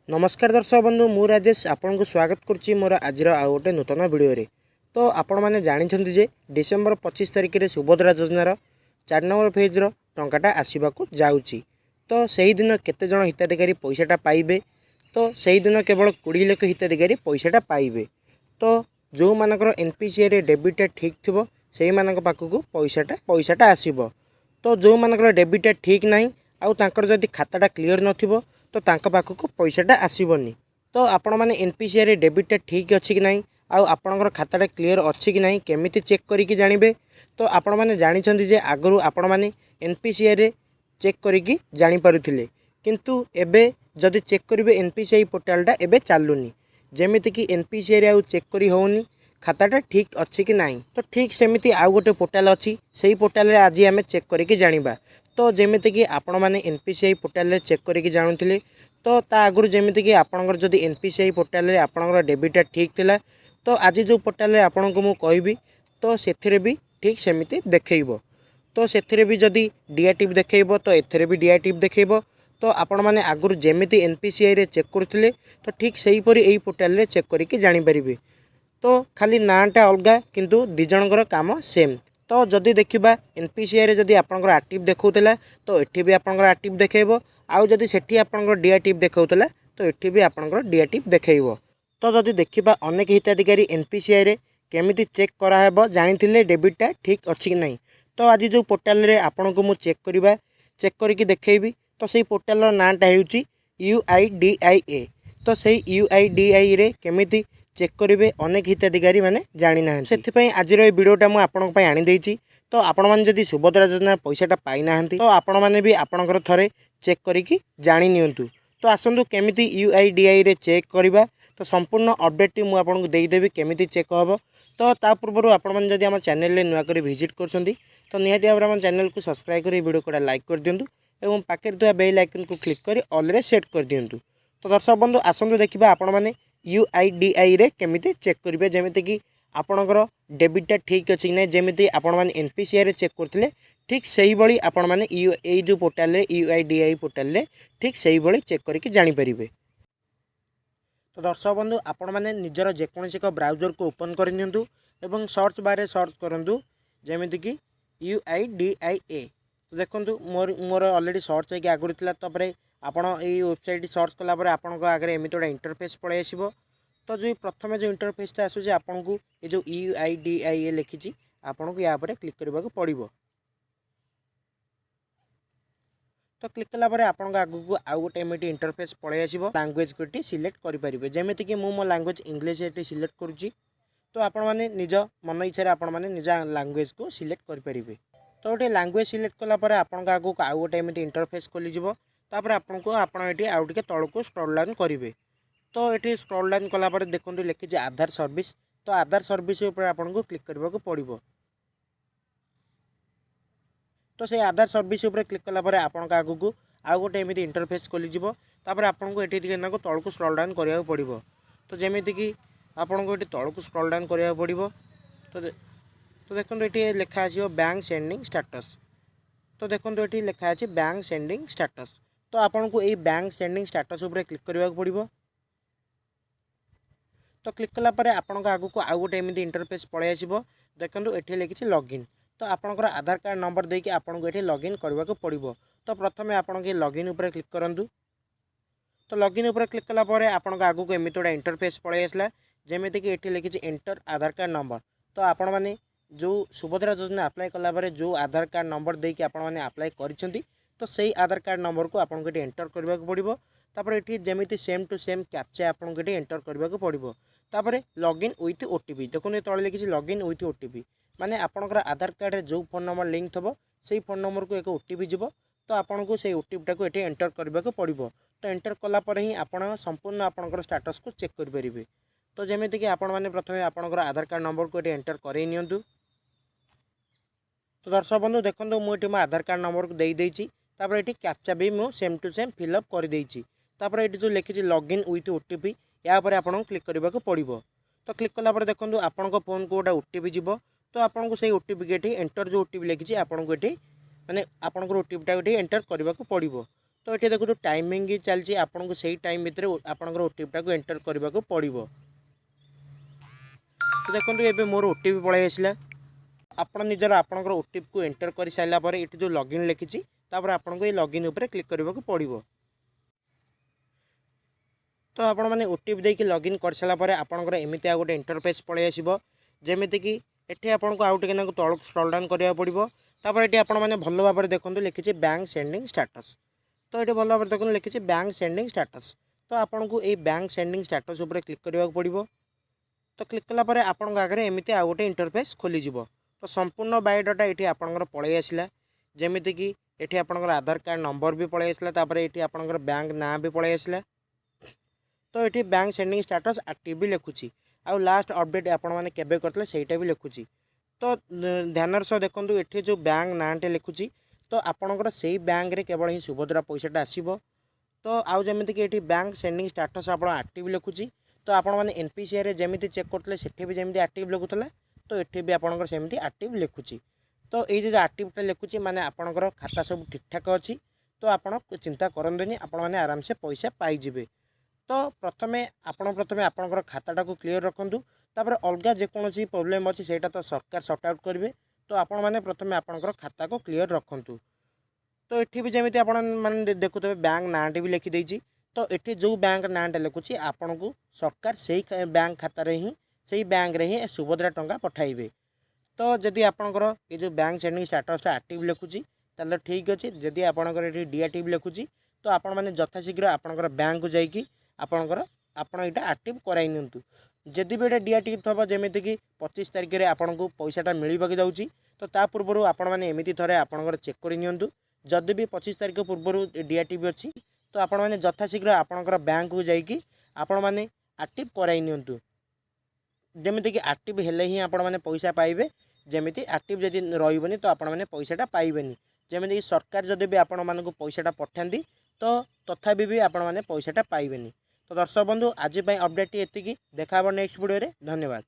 नमस्कार दर्शक बंधु मु राजेश आपन को स्वागत करुच्ची मोर आज आउ गोटे नूतन वीडियो रे। तो आपण मैंने जानते जे डिसेम्बर 25 तारिख में सुभद्रा योजनार 4 नंबर फेज टाटा आसवाक जाऊँगी। तो सही दिन केते जन हिताधिकारी पैसाटा पाइबे, तो सही दिन केवल 20 लाख हिताधिकारी पैसाटा पाइबे। तो जो मानकर एनपीसीआई रे डेबिटा ठीक थी से पाखक पैसाटा आसब। तो जो मानकर डेबिटा ठीक ना आउ तांकर जदि खाताटा क्लीयर नथिबो तो तांका पाखक पैसाटा आसबनी। तो आपण मैंने एनपीसीआई रे डेबिटा ठीक अच्छी कि नहीं आउ आपणकर खाताटा क्लीयर अच्छी कि नहीं केमिति चेक करिकी जानिबे। तो आपण मैंने जानिछंती जे आगरु आपण मैंने एनपीसीआई रे चेक करिकी जानि पारुथिले, किंतु एबे जदि चेक करिवे एनपीसीआई पोर्टालटा एबे चालुनी। जेमिति कि एनपीसीआई रे आउ चेक करी होउनी खाताटा ठीक अच्छी कि नहीं। तो ठीक सेमिति आउ गोटे पोर्टाल अच्छी, सेही पोर्टाल रे आज आमे चेक करिकी जानिबा। तो जेमिति कि आपण मैंने एनपीसीआई पोर्टाल रे चेक करिकी जानुथिले, तो ता आगुरी जेमिति कि आपणकर जदि एनपीसीआई पोर्टाल रे आपणकर डेबिटा ठीक थिला तो आज जो पोर्टाल रे आपणको मु कहबी तो सेथिरे भी ठीक सेमिति देखैबो। तो सेथिरे भी जदि डीआईटिव देखैबो तो एथिरे भी डीआईटिव देखैबो। तो आपण माने आगुरी जेमिति एनपीसीआई रे चेक करथिले तो ठीक सेही परी एही पोर्टाल रे चेक करिकी जानि परिबे। तो खाली नाटा अलगा किंतु दी जनकर काम सेम। तो जदि देखिबा एनपीसीआई रे जदि आपणकर एक्टिव देखौतला तो एठी भी आपणकर एक्टिव देखैबो, आउ जदि सेठी आपणकर डीआईटिव देखौतला तो एठी भी आपणकर डीआईटिव देखैबो। तो जदि देखिबा अनेक हिताधिकारी एनपीसीआई रे केमिति चेक कराहेबो जानिथिले डेबिटा ठीक अछि कि नहीं। तो आज जो पोर्टाल रे आपणको मु चेक करिकी देखैबी। तो सेही पोर्टाल रो नाटा हेउची यूआईडीआईए। तो सेही यूआईडीआई रे केमिति चेक करेंगे अनेक हिताधिकारी मैंने जानी ना से आज भिडियोटा मुझे आपण आनी देती। तो आपण मैंने जदि सुभद्रा योजना पैसाटा पाई ना तो आपण मैंने भी आपणकर थरे चेक करिकी जानी नियंतु। तो आसतु केमिति यूआईडीआई रे चेक करवा। तो संपूर्ण अपडेट मुझे आपको देदेवी केमिति चेक हम। तो ता पूर्व आपण मैंने जदि आम चैनल नुआक विजिट कर तो निहाती भाव में आम चैनल को सब्सक्राइब कर वीडियो को लाइक कर दिंतु और पाखे थोड़ा बेल आइकन को क्लिक कर ऑल रे सेट कर दिंतु। तो दर्शक बंधु आसतु देखा आपण मैंने यूआईडीआई रे केमिति चेक करेंगे जेमिति कि आपणकर डेबिटा ठीक अच्छी ना जेमिति आपण मैंने एनपीसीआई रे चेक करथिले ठीक सही भली आपण मैंने यू जो पोर्टाल रे यूआईडीआई पोर्टाल रे ठीक सही भली चेक करके जानि परिबे। तो दर्शक बंधु आपण मैंने निजर जेकोसी एक ब्राउजर को ओपन कर नियंतु एवं सर्च बार सर्च करंतु जेमिति कि यूआईडीआईए। तो देखंतु मोर ऑलरेडी सर्च होगी आगुरी थिला। तापर आपण ये वेबसाइट सर्च कलापर आपण आगे एमती गोटे इंटरफेस पलि आसो। तो जो प्रथम जो इंटरफेसटा आसूँ आपन को ये जो यूआईडीआईए लिखी आपन को या क्लिक करने को पड़ो। तो क्लिक कलापर आपण आगू को आउ गोटे एमती इंटरफेस पलि आसो। लैंग्वेज को सिलेक्ट करेंगे जेमिति कि मो लैंग्वेज इंग्लिश ये सिलेक्ट करुच्ची। तो आपण मैंने निज मन इच्छा आपण मैंने निज लैंग्वेज को सिलेक्ट करेंगे। तो गोटे लैंग्वेज सिलेक्ट कलापर आपण आगू को आउ गोटे एमती इंटरफेस खोलीजिव। तापर आपको आउ टे तौक स्क्रॉल डाउन करेंगे। तो ये स्क्रॉल डाउन कलापर देखो लिखी आधार सर्विस। तो आधार सर्विस आपको क्लिक करने को पड़ो। तो से आधार सर्विस क्लिक कलापर आपण आगू को आउ गोटे एमती इंटरफेस खोलीजिव। तापर आपको ये तौक स्क्रॉल डाउन करा पड़ो। तो जमीती कि आपको ये तौक स्क्रॉल डाउन करा पड़ो। तो देखो ये लिखा आसो बैंक सेंडिंग स्टेटस। तो देखो ये लिखा है बैंक सेंडिंग स्टेटस। तो आपन को यही बैंक सेंडिंग स्टेटस उपर क्लिक करने को पड़ो। तो क्लिक कलापर आपण आगू को आउ गोटे एमती इंटरफेस पलि आसो। देखो ये लिखी लॉगिन। तो आपणकर आधार कार्ड नंबर देके आपन को ये लॉगिन करने को पड़ो। तो प्रथम आपण के लॉगिन उपर क्लिक करूँ। तो लॉगिन उपर क्लिक कलापर आपण आगू को एमती गोटे इंटरफेस पलि आसला जेमिति कि ये लिखी एंटर आधार कार्ड नंबर। तो आपण मैंने जो सुभद्रा योजना अप्लाई कलापर जो आधार कार्ड नंबर देके आपण मैंने अप्लाई करिसेंती तो सही आधार कार्ड नंबर को आपको ये एंटर करने को पड़ो। तापर ये जमीती सेम टू सेम कैप्चा आपको ये एंटर करने को पड़ो। तापर लॉगिन विथ ओटीपी। देखो ये तले लिखी लॉगिन विथ ओटीपी माने आपणकर आधार कार्ड रे जो फोन नंबर लिंक थो से फोन नंबर को एक ओटीपी जीव। तो आपन को से ओटीपीटा को ये एंटर करने को पड़ो। तो एंटर कलापर ही आप संपूर्ण आपणकर स्टेटस को चेक करेंगे। तो जमीती कि आपण मैंने प्रथम आपणकर आधार कार्ड नंबर को ये एंटर कर नियंतु। तो दर्शक बंधु देखो मुझे मो आधार कार्ड नंबर को दे देती। तापर ये कैप्चा भी मु सेम टू सेम फिलअप कर देती। तापर ये जो लिखी लॉगिन विथ ओटीपी या आपको क्लिक करने को पड़ो। तो क्लिक कलापर देखो आपण फोन को गोटे ओटीपी जीव। तो आपको से ओटीपी के एंटर जो ओटीपी लिखी आपको ये माने आपंकर ओटीपीटा ये एंटर करने को पड़ो। तो ये देखो टाइमिंग चलती आपको सही टाइम भितर आपंकर ओटीपीटा को एंटर करने को पड़ो। तो देखो ये मोर ओटीपी पलि आसला आप निजर आपंकर ओटीपी को एंटर कर सारापर ये जो लॉगिन लिखी आपको ये लॉगिन उपर क्लिक करने को पड़ो। तो आपण मैंने ओटीपी देके लॉगिन कर सारापर आपंकर एमती गोटे इंटरफेस पलि आसो जमीती कि एठी आपको आउ टे तलक स्क्रॉल डाउन करा पड़ो। तापर ये आपण मैंने भल भाव में देखते लिखी बैंक सेंडिंग स्टेटस। तो ये भल भाव में देखते लिखी बैंक सेंडिंग स्टेटस। तो आपको ये बैंक सेंडिंग स्टेटस उपर क्लिक करने को पड़ो। तो क्लिक कलापर आपण आगे एमती आउ गोटे इंटरफेस खोलीज। तो संपूर्ण बायोडाटा ये आपंकर पलि आसला जमीती कि ये आपंकर आधार कार्ड नंबर भी पलि आसला। तापर ये आपंकर बैंक ना भी पलि आसला। तो ये बैंक सेंडिंग स्टेटस एक्टिव भी लिखुची आउ लास्ट अपडेट आपण मैंने केबे करते सहीटा भी लिखुची। तो ध्यान सह देखूँ ये जो बैंक नाटे लिखुची तो आपणकर से बैंक रे केवल ही सुभद्रा पैसाटा आसो। तो आउ जमीती कि ये बैंक सेंडिंग स्टेटस आप एक्टिव लिखुची। तो आपण मैंने एनपीसीआई जमी चेक करते सेठी भी जमी एक्टिव लिखुला तो ये भी आपंकर सेमती एक्टिव लिखुची। तो ये जो एक्टिवटा लिखुची माने आपणकर खाता सब ठीक ठाक अच्छी। तो आपण चिंता करंतुनी आपण मैंने आराम से पैसा पाइबे। तो प्रथमे आपणकर खाताटा को क्लीयर रखुँ। तापर अलग जेकोसी प्रोब्लेम अच्छी से तो सरकार सर्ट आउट करेंगे। तो आपण मैंने प्रथमे आपणकर खाता को क्लीयर रखुँ। तो ये भी जमी आपने देखुए बैंक नाटी भी लिखिदेजी। तो ये जो बैंक नाटा लिखुची आपन को सरकार से बैंक खातार ही से बैंक रे ही सुभद्रा टंका पठाइबे। तो जदि आपणकर ये जो बैंक सेंडिंग स्टेटसटा एक्टिव लिखुची ताले ठीक अच्छे। जदि आपणकर ये डिएक्टिव लिखुची तो आपण मैंने यथाशीघ्र आपणकर बैंक को जाइकी आपणकर आपण यहाँ एक्टिव कराई नियंतु। जदि भी ये डिएक्टिव थब जमीती कि 25 तारिख में आपन को पैसाटा मिलवाक जाऊँगी तो ता पूर्व आपण मैंने एमती थे आपणकर चेक कर नियंतु। जदि भी 25 तारिख पूर्व डिएक्टिव अच्छी तो आपण मैंने यथाशीघ्र आपणकर बैंक को जाइकी आपण मैंने एक्टिव कराई नियंतु। जमीती कि एक्टिव हेले ही आपण मैंने पैसा पाइबे। जमीती एक्टिव जदि रही तो आपण मैंने पैसाटा पाइबेनी। जमीती कि सरकार जदि भी आपण मानक पैसाटा पठाती तो तथापि भी आपण मैंने पैसाटा पाइबेनी। तो दर्शक बंधु आज अपडेट ये देखा नेक्स्ट वीडियो रे। धन्यवाद।